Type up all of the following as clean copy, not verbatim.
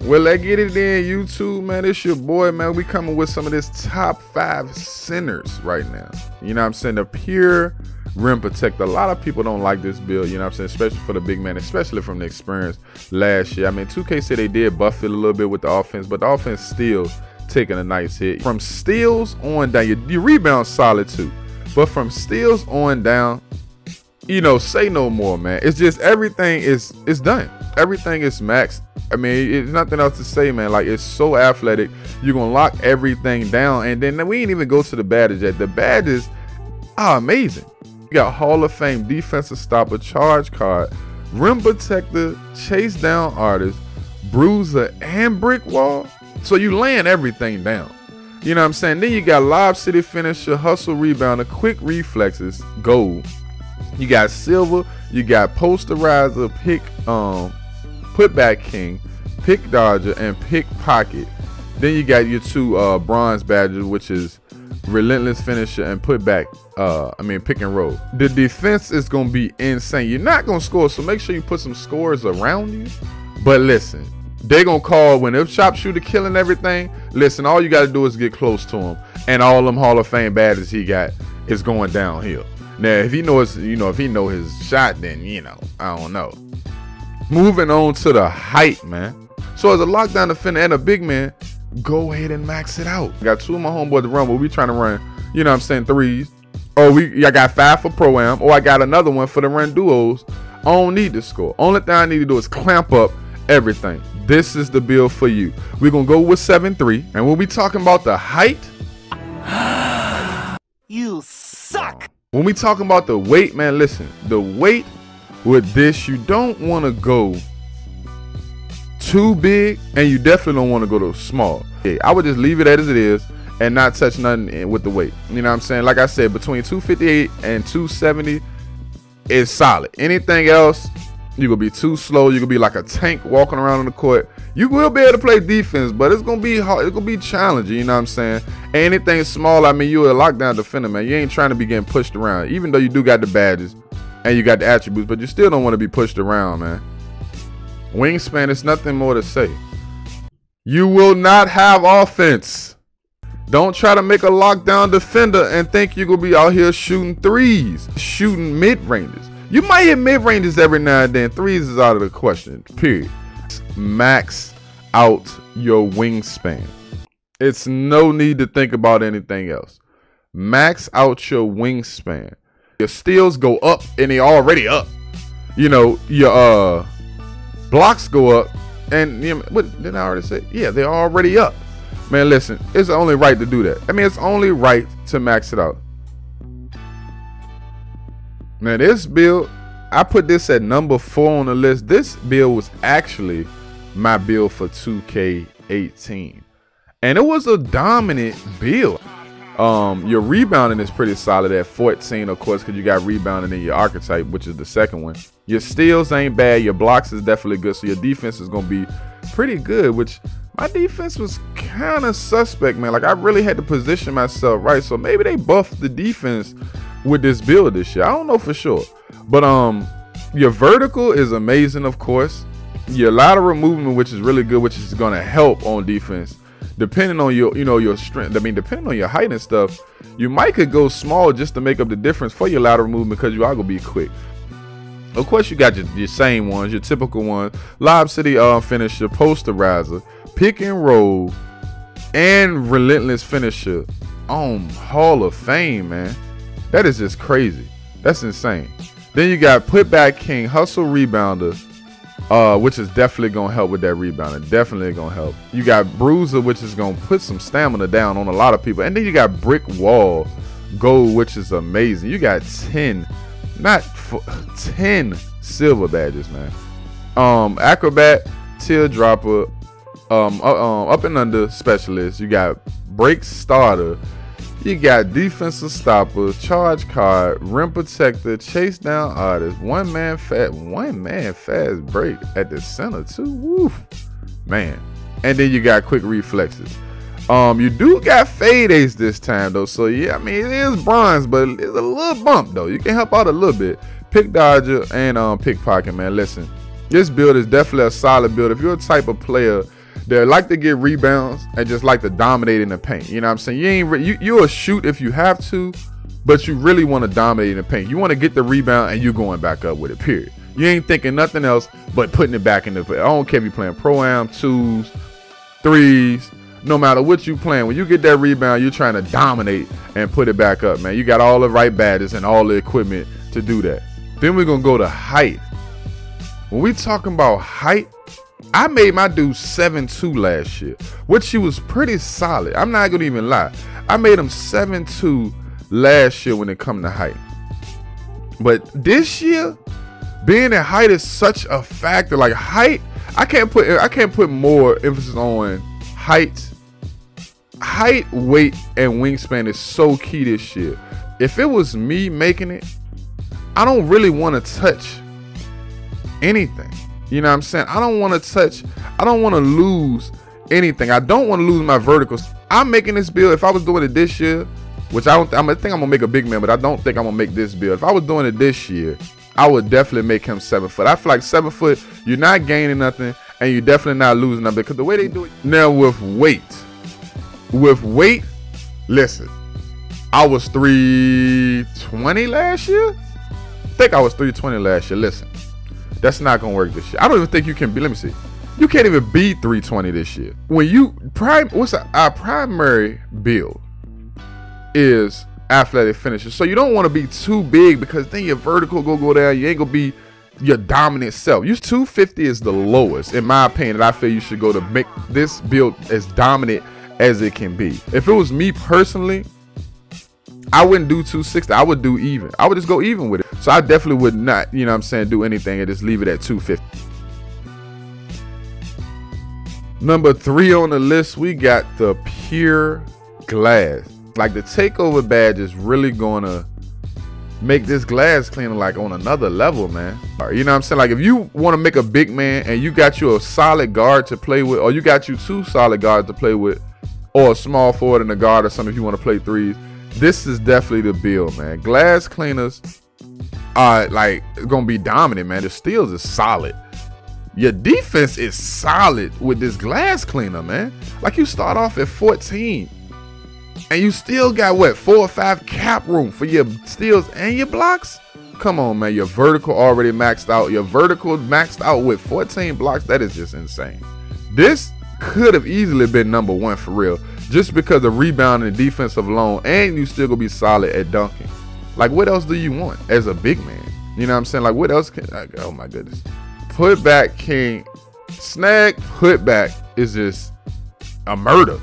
Well, let's get it in, YouTube, man. It's your boy, man. We coming with some of this top 5 centers right now. You know what I'm saying? The pure rim protector. A lot of people don't like this build, you know what I'm saying? Especially for the big man, especially from the experience last year. I mean, 2K said they did buff it a little bit with the offense, but the offense still taking a nice hit. From steals on down, your rebound solid too. But from steals on down, you know, say no more, man. It's just everything is done. Everything is maxed. I mean, it's nothing else to say, man. Like, it's so athletic. You're gonna lock everything down, and then we ain't even go to the badges yet. The badges are amazing. You got Hall of Fame defensive stopper, charge card, rim protector, chase down artist, bruiser, and brick wall. So you laying everything down. You know what I'm saying? Then you got Lob City finisher, hustle rebounder, quick reflexes, gold. You got silver, you got posterizer, pick putback king, pick dodger, and pick pocket. Then you got your 2 bronze badges, which is relentless finisher and putback. Pick and roll. The defense is gonna be insane. You're not gonna score, so make sure you put some scores around you. But listen, they gonna call when the sharpshooter killing everything. Listen, all you gotta do is get close to him, and all them Hall of Fame badges he got is going downhill. Now, if he knows, if he know his shot, then I don't know. Moving on to the height, man. So as a lockdown defender and a big man, go ahead and max it out. Got 2 of my homeboys to run, but we trying to run, you know what I'm saying, 3s. Or I got 5 for pro-am, or I got another one for the run duos. I don't need to score. Only thing I need to do is clamp up everything. This is the build for you. We're gonna go with 7-3, and when we talking about the height, you suck. When we talking about the weight, man, listen, the weight with this, you don't want to go too big, and you definitely don't want to go too small. Yeah, I would just leave it as it is and not touch nothing with the weight. You know what I'm saying? Like I said, between 258 and 270 is solid. Anything else, you're gonna be too slow. You're gonna be like a tank walking around on the court. You will be able to play defense, but it's gonna be hard. It's gonna be challenging, you know what I'm saying? Anything small, I mean, you're a lockdown defender, man. You ain't trying to be getting pushed around, even though you do got the badges and you got the attributes, but you still don't want to be pushed around, man. Wingspan, is nothing more to say. You will not have offense. Don't try to make a lockdown defender and think you're gonna be out here shooting 3s, shooting mid-ranges. You might hit mid-ranges every now and then. 3s is out of the question, period. Max out your wingspan. It's no need to think about anything else. Max out your wingspan. Your steals go up, and they already up. You know, your blocks go up, and what did I already say? Yeah, they're already up. Man, listen, it's only right to do that. I mean, it's only right to max it out. Now, this build, I put this at number 4 on the list. This build was actually my build for 2K18, and it was a dominant build. Your rebounding is pretty solid at 14, of course, because you got rebounding in your archetype, which is the second one. Your steals ain't bad. Your blocks is definitely good. So your defense is going to be pretty good, which my defense was kind of suspect, man. Like, I really had to position myself right. So maybe they buffed the defense with this build this year. I don't know for sure. But your vertical is amazing, of course. Your lateral movement, which is really good, which is going to help on defense. Depending on your, your strength, I mean, depending on your height and stuff, you might could go small just to make up the difference for your lateral movement, because you are gonna be quick. Of course, you got your same ones, your typical ones: Lob City finisher, posterizer, pick and roll, and relentless finisher on Hall of Fame, man. That is just crazy. That's insane. Then you got putback king, hustle rebounder, which is definitely gonna help with that rebounding. Definitely gonna help. You got bruiser, which is gonna put some stamina down on a lot of people. And then you got brick wall gold, which is amazing. You got 10 silver badges, man. Acrobat, teardropper, up and under specialist. You got break starter. You got defensive stopper, charge card, rim protector, chase down artist, one man fast break at the center too. Woof, man. And then you got quick reflexes. You do got fades this time though, so yeah, I mean, it is bronze, but it's a little bump though. You can help out a little bit. Pick dodger and pickpocket, man. Listen, this build is definitely a solid build. If you're a type of player that like to get rebounds and just like to dominate in the paint. You know what I'm saying? You'll shoot if you have to, but you really want to dominate in the paint. You want to get the rebound and you going back up with it, period. You ain't thinking nothing else but putting it back in the paint. I don't care if you're playing Pro-Am, 2s, 3s, no matter what you playing. When you get that rebound, you're trying to dominate and put it back up, man. You got all the right badges and all the equipment to do that. Then we're going to go to height. When we talking about height, I made my dude 7'2" last year, which he was pretty solid. I'm not going to even lie. I made him 7'2" last year when it come to height. But this year, being at height is such a factor. Like height, I can't put more emphasis on height. Height, weight, and wingspan is so key this year. If it was me making it, I don't really want to touch anything. You know what I'm saying? I don't want to lose anything. I don't want to lose my verticals. I'm making this build. If I was doing it this year, which I think I'm gonna make a big man, but I don't think I'm gonna make this build. If I was doing it this year, I would definitely make him 7 foot. I feel like 7 foot, you're not gaining nothing and you're definitely not losing nothing, because the way they do it. Now with weight, listen, I was 320 last year. I think I was 320 last year. Listen, that's not gonna work this year. I don't even think you can be. Let me see. You can't even beat 320 this year. When you our primary build is athletic finisher. So you don't want to be too big, because then your vertical go down. You ain't gonna be your dominant self. 250 is the lowest, in my opinion, that I feel you should go to make this build as dominant as it can be. If it was me personally, I wouldn't do 260. I would do even. I would just go even with it. So I definitely would not, you know what I'm saying, do anything and just leave it at 250. Number 3 on the list, we got the pure glass. Like the takeover badge is really gonna make this glass cleaner like on another level, man. You know what I'm saying? Like if you want to make a big man and you got you a solid guard to play with, or you got you 2 solid guards to play with, or a small forward and a guard or something if you want to play 3s, this is definitely the build, man. Glass cleaners are like gonna be dominant, man. The steals is solid. Your defense is solid with this glass cleaner, man. Like you start off at 14 and you still got what, 4 or 5 cap room for your steals and your blocks. Come on, man. Your vertical already maxed out. Your vertical maxed out with 14 blocks. That is just insane. This could have easily been number 1 for real, just because of rebounding and defensive alone, and you still gonna be solid at dunking. Like what else do you want as a big man? You know what I'm saying? Like what else can, like, oh my goodness. Put back king, snag put back is just a murder.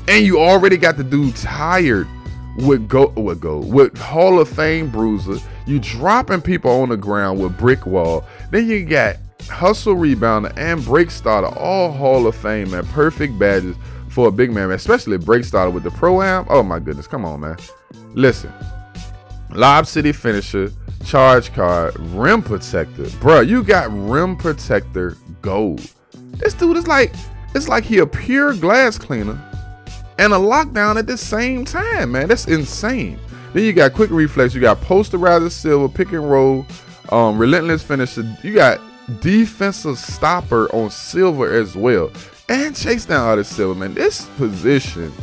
And you already got the dude tired with Hall of Fame bruiser. You dropping people on the ground with brick wall. Then you got hustle rebounder and break starter, all Hall of Fame, man. Perfect badges for a big man, especially break starter with the Pro-Am. Oh my goodness, come on, man. Listen, Lob City finisher, charge card, rim protector. Bruh, you got rim protector gold. This dude is like, it's like he a pure glass cleaner and a lockdown at the same time, man. That's insane. Then you got quick reflex. You got posterizer silver, pick and roll, relentless finisher. You got defensive stopper on silver as well, and chase down all this silver, man. This position,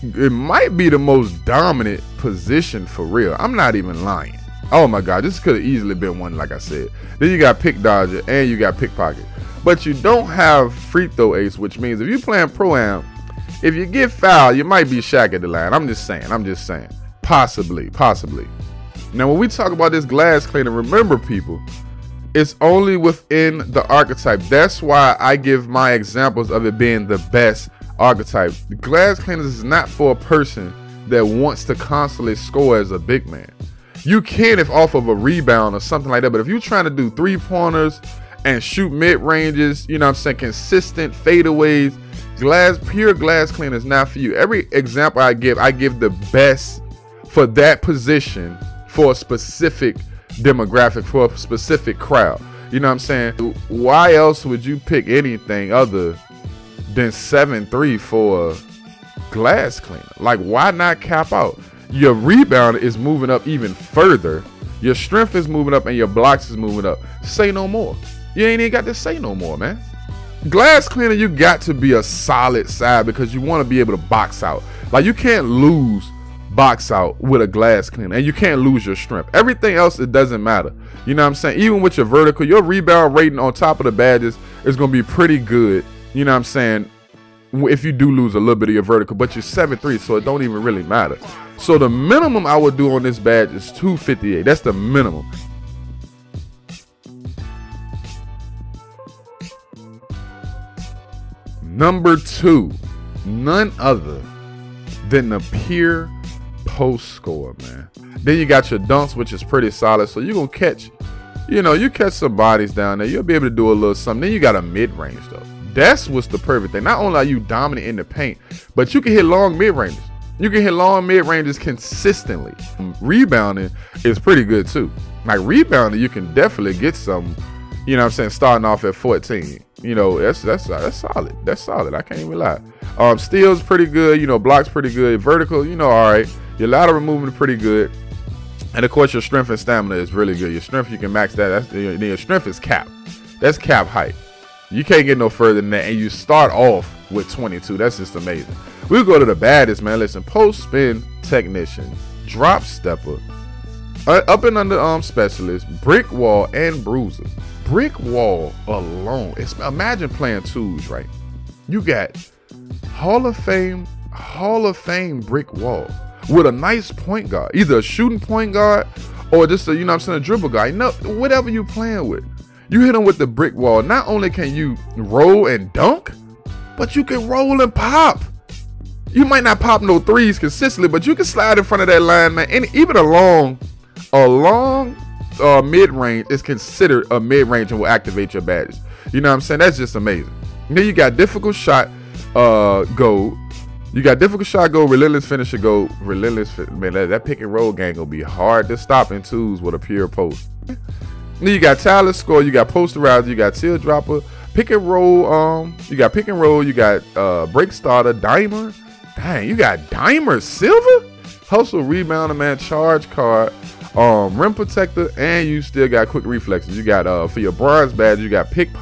it might be the most dominant position for real. I'm not even lying. Oh my God, this could have easily been one, like I said. Then you got pick dodger and you got pickpocket, but you don't have free throw ace, which means if you're playing Pro-Am, if you get fouled, you might be Shaq at the line. I'm just saying. Possibly. Now, when we talk about this glass cleaner, remember, people, it's only within the archetype. That's why I give my examples of it being the best archetype. The glass cleaners is not for a person that wants to constantly score as a big man. You can if off of a rebound or something like that, but if you're trying to do 3-pointers and shoot mid-ranges, you know what I'm saying, consistent fadeaways, pure glass cleaner is not for you. Every example I give the best for that position, for a specific demographic, for a specific crowd. You know what I'm saying? Why else would you pick anything other than 7-3 for a glass cleaner? Like, why not cap out? Your rebound is moving up even further. Your strength is moving up and your blocks is moving up. Say no more. You ain't even got to say no more, man. Glass cleaner, you got to be a solid side because you want to be able to box out. Like, you can't lose box out with a glass cleaner, and you can't lose your strength. Everything else, it doesn't matter. You know what I'm saying? Even with your vertical, your rebound rating on top of the badges is going to be pretty good. You know what I'm saying? If you do lose a little bit of your vertical, but you're 7'3", so it don't even really matter. So the minimum I would do on this badge is 258. That's the minimum. Number 2, none other than the pure post score, man. Then you got your dunks, which is pretty solid. So you're gonna catch, you catch some bodies down there. You'll be able to do a little something. Then you got a mid-range though. That's what's the perfect thing. Not only are you dominant in the paint, but you can hit long mid-ranges. You can hit long mid-ranges consistently. Rebounding is pretty good too. Like, rebounding, you can definitely get some, you know what I'm saying, starting off at 14. That's solid. That's solid. I can't even lie. Steals pretty good. Blocks pretty good. Vertical, all right. Your lateral movement is pretty good. And of course, your strength and stamina is really good. Your strength, you can max that. Your strength is cap. That's cap height. You can't get no further than that. And you start off with 22. That's just amazing. We'll go to the baddest, man. Listen, post spin technician, drop stepper, up and under specialist, brick wall, and bruiser. Brick wall alone. Imagine playing twos, right? You got Hall of Fame brick wall with a nice point guard, either a shooting point guard or just a, a dribble guy. Whatever you playing with. You hit them with the brick wall. Not only can you roll and dunk, but you can roll and pop. You might not pop no threes consistently, but you can slide in front of that line, man. And even a long mid-range is considered a mid-range and will activate your badges. You know what I'm saying? That's just amazing. Then you got difficult shot gold. You got difficult shot gold, relentless finisher gold, man, that pick and roll gang gonna be hard to stop in twos with a pure post. Then you got talent score, you got posterizer, you got teal dropper, pick and roll, you got break starter, dimer. Dang, you got dimer silver, hustle rebounder, man, charge card, rim protector, and you still got quick reflexes. You got for your bronze badge, you got pick and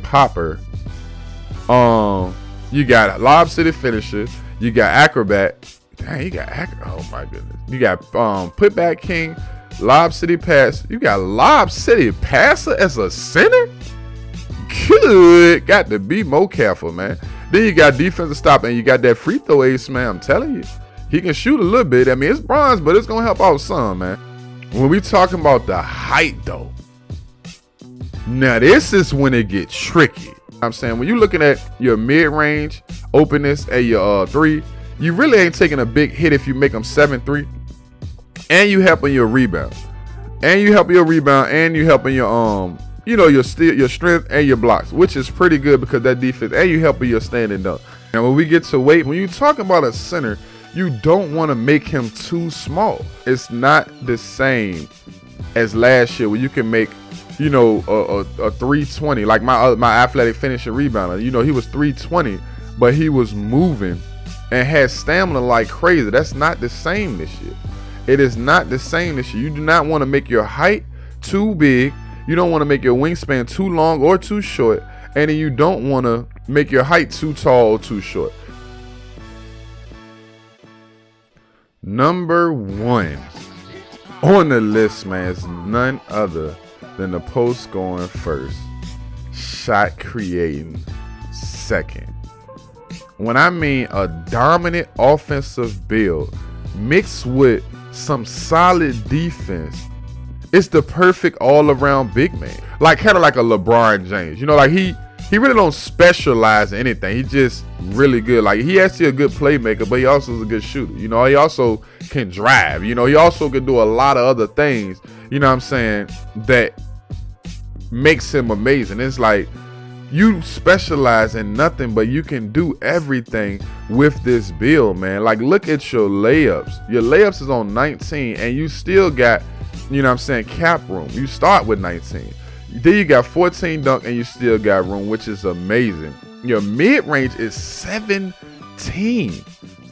popper. You got Lob City finisher. You got acrobat. Dang, you got oh my goodness. You got putback king, Lob City pass. You got Lob City passer as a center. Good. Got to be more careful, man. Then you got defensive stop, and you got that free throw ace, man. I'm telling you, he can shoot a little bit. I mean, it's bronze, but it's gonna help out some, man. When we talking about the height, though, now this is when it gets tricky. I'm saying, when you're looking at your mid-range openness and your three, you really ain't taking a big hit if you make them 7'3", and you helping your rebound, and you helping your your strength and your blocks, which is pretty good because that defense, and you helping your standing dunk. And when we get to weight, when you talking about a center, you don't want to make him too small. It's not the same as last year where you can make a 320, like my athletic finisher rebounder. He was 320, but he was moving and had stamina like crazy. That's not the same this year. It is not the same this year. You do not want to make your height too big. You don't want to make your wingspan too long or too short, and then you don't want to make your height too tall or too short. Number 1 on the list, man, is none other than the post scoring first, shot creating second. When I mean a dominant offensive build mixed with some solid defense, it's the perfect all-around big man. Like, kind of like a LeBron James. Like he really don't specialize in anything. He's just really good. Like, he actually a good playmaker, but he also is a good shooter. He also can drive. He also can do a lot of other things, that makes him amazing. It's like, you specialize in nothing, but you can do everything with this build, man. Like, look at your layups. Your layups is on 19, and you still got, cap room. You start with 19. Then you got 14 dunk, and you still got room, which is amazing. Your mid-range is 17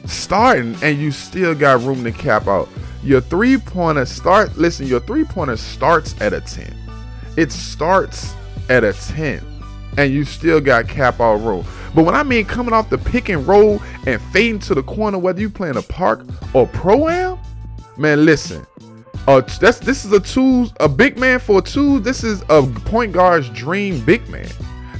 starting, and you still got room to cap out. Your three-pointer starts at a 10. It starts at a 10, and you still got cap all roll. But when I mean coming off the pick and roll and fading to the corner, whether you playing a park or pro-am, man, listen. This is a big man for a two. This is a point guard's dream big man.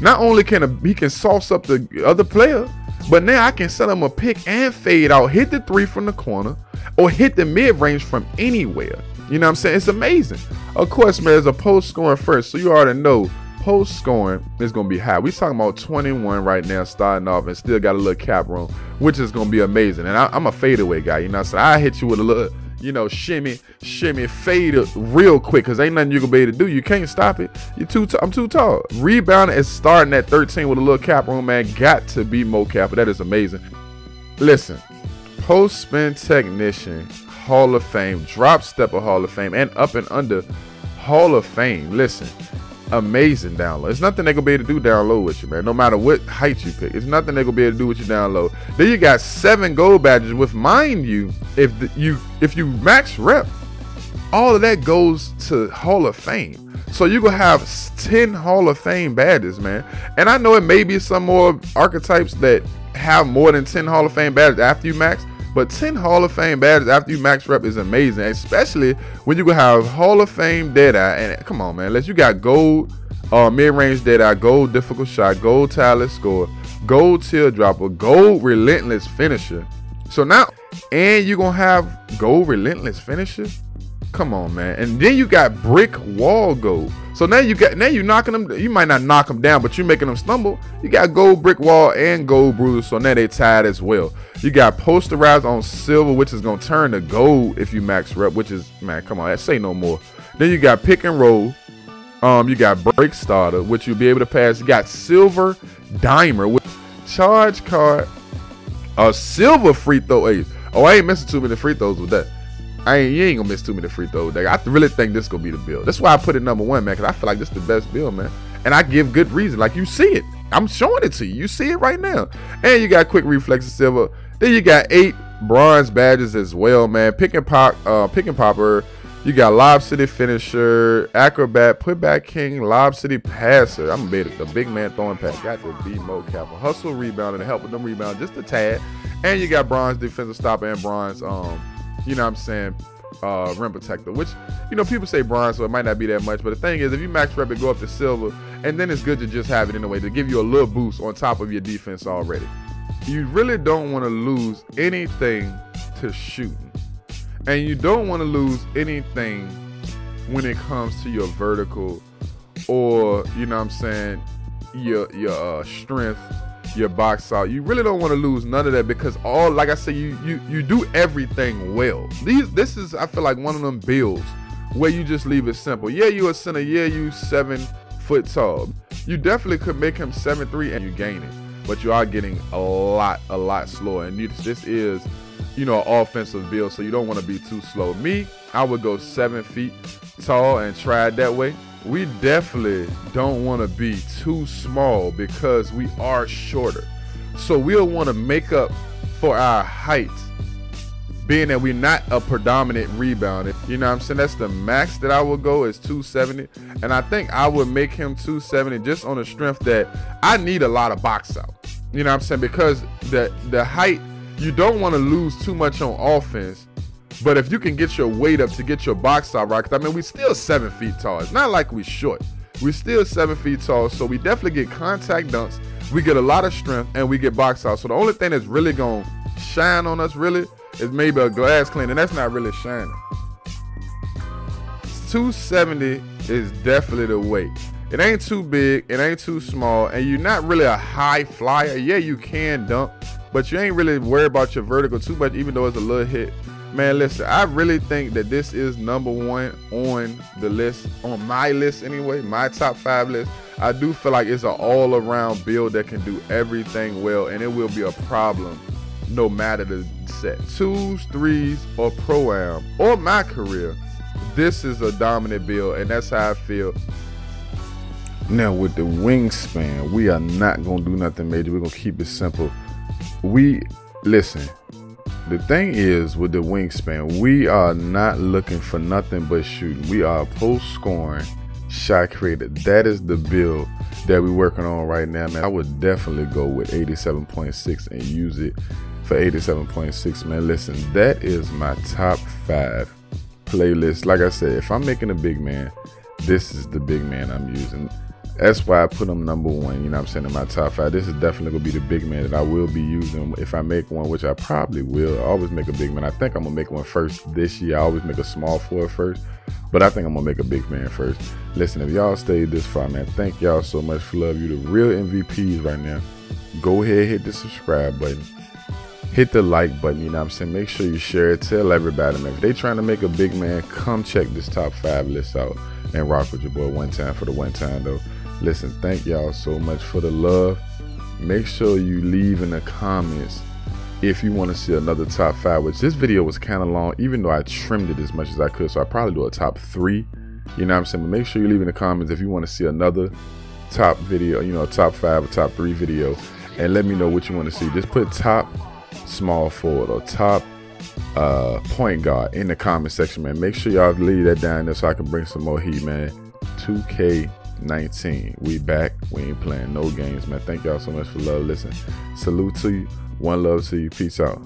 Not only can he can sauce up the other player, but now I can set him a pick and fade out, hit the three from the corner, or hit the mid-range from anywhere. You know what I'm saying? It's amazing. Of course, man, there's a post scoring first, so you already know post scoring is going to be high. We're talking about 21 right now, starting off, and still got a little cap room, which is going to be amazing. And I'm a fadeaway guy, you know what I'm saying? I hit you with a little, you know, shimmy, fade real quick, because ain't nothing you gonna be able to do. You can't stop it. I'm too tall. Rebounding is starting at 13 with a little cap room, man. Got to be more cap, but that is amazing. Listen, post spin technician, Hall of Fame, drop stepper Hall of Fame, and up and under Hall of Fame. Listen, amazing down low. It's nothing they gonna be able to do down low with you, man. No matter what height you pick, it's nothing they gonna be able to do with you down low. Then you got 7 gold badges, with, mind you, if you max rep, all of that goes to Hall of Fame. So you gonna have 10 Hall of Fame badges, man. And I know it may be some more archetypes that have more than 10 Hall of Fame badges after you max, but 10 Hall of Fame badges after you max rep is amazing, especially when you gonna have Hall of Fame Deadeye. And come on, man, unless you got gold mid-range Deadeye, gold difficult shot, gold tireless score, gold teardropper, gold relentless finisher. So now, and you gonna have gold relentless finisher. Come on, man. And then you got brick wall gold. So now you knocking them. You might not knock them down, but you're making them stumble. You got gold brick wall and gold bruise. So now they tied as well. You got posterized on silver, which is gonna turn to gold if you max rep. Which is, man, come on, say no more. Then you got pick and roll. You got break starter, which you'll be able to pass. You got silver dimer with charge card, a silver free throw ace. Oh, I ain't missing too many free throws with that. You ain't gonna miss too many free throws. I really think this gonna be the build. That's why I put it number 1, man, because I feel like this is the best build, man. And I give good reason. Like, you see it. I'm showing it to you. You see it right now. And you got quick reflexes silver. Then you got 8 bronze badges as well, man. Pick and popper. You got Lob City finisher, acrobat, putback king, Lob City passer. I'm a big man throwing pass. Got to be Mo Kappa. Hustle rebound and help with them rebound just a tad. And you got bronze defensive stopper and bronze you know what I'm saying, rim protector, which, you know, people say bronze, so it might not be that much, but the thing is, if you max rep it, go up to silver, and then it's good to just have it in a way to give you a little boost on top of your defense already. You really don't want to lose anything to shooting, and you don't want to lose anything when it comes to your vertical, or, you know what I'm saying, your strength, your box out. You really don't want to lose none of that, because all, like I say, you do everything well. This is, I feel like, one of them builds where you just leave it simple. Yeah, you a center. Yeah, you 7 foot tall. You definitely could make him 7'3" and you gain it, but you are getting a lot slower. And this is, you know, an offensive build, so you don't want to be too slow. Me, I would go 7 feet tall and try it that way. We definitely don't want to be too small because we are shorter. So we'll want to make up for our height, being that we're not a predominant rebounder. You know what I'm saying? That's the max that I would go is 270. And I think I would make him 270 just on the strength that I need a lot of box out. You know what I'm saying? Because the height, you don't want to lose too much on offense. But if you can get your weight up to get your box out right, because I mean, we still 7 feet tall. It's not like we short. We're still 7 feet tall, so we definitely get contact dunks. We get a lot of strength, and we get box out. So the only thing that's really going to shine on us, really, is maybe a glass clean, and that's not really shining. 270 is definitely the weight. It ain't too big, it ain't too small, and you're not really a high flyer. Yeah, you can dunk, but you ain't really worried about your vertical too much, even though it's a little hit. Man, listen, I really think that this is number 1 on the list, on my list anyway, my top 5 list. I do feel like it's an all-around build that can do everything well, and it will be a problem no matter the set. 2s, 3s, or pro-am, or my career. This is a dominant build, and that's how I feel. Now, with the wingspan, we are not going to do nothing major. We're going to keep it simple. Listen. The thing is, with the wingspan, we are not looking for nothing but shooting. We are post scoring, shot creator. That is the build that we're working on right now, man. I would definitely go with 87.6 and use it for 87.6, man. Listen, that is my top 5 playlist. Like I said, if I'm making a big man, this is the big man I'm using. That's why I put him number 1, you know what I'm saying, in my top 5. This is definitely gonna be the big man that I will be using if I make one, which I probably will. I always make a big man. I think I'm gonna make one first this year. I always make a small Ford first, but I think I'm gonna make a big man first. Listen, if y'all stayed this far, man, thank y'all so much for love. You the real MVPs right now. Go ahead, hit the subscribe button, hit the like button, you know what I'm saying. Make sure you share it, tell everybody, man. If they trying to make a big man, come check this top 5 list out and rock with your boy one time for the one time though. Listen, thank y'all so much for the love. Make sure you leave in the comments if you want to see another top 5, which this video was kind of long, even though I trimmed it as much as I could, so I probably do a top 3, you know what I'm saying. But make sure you leave in the comments if you want to see another top video, you know, top 5 or top 3 video, and let me know what you want to see. Just put top small forward or top point guard in the comment section, man. Make sure y'all leave that down there so I can bring some more heat, man. 2K19, we back. We ain't playing no games, man. Thank y'all so much for love. Listen, salute to you, one love to you, peace out.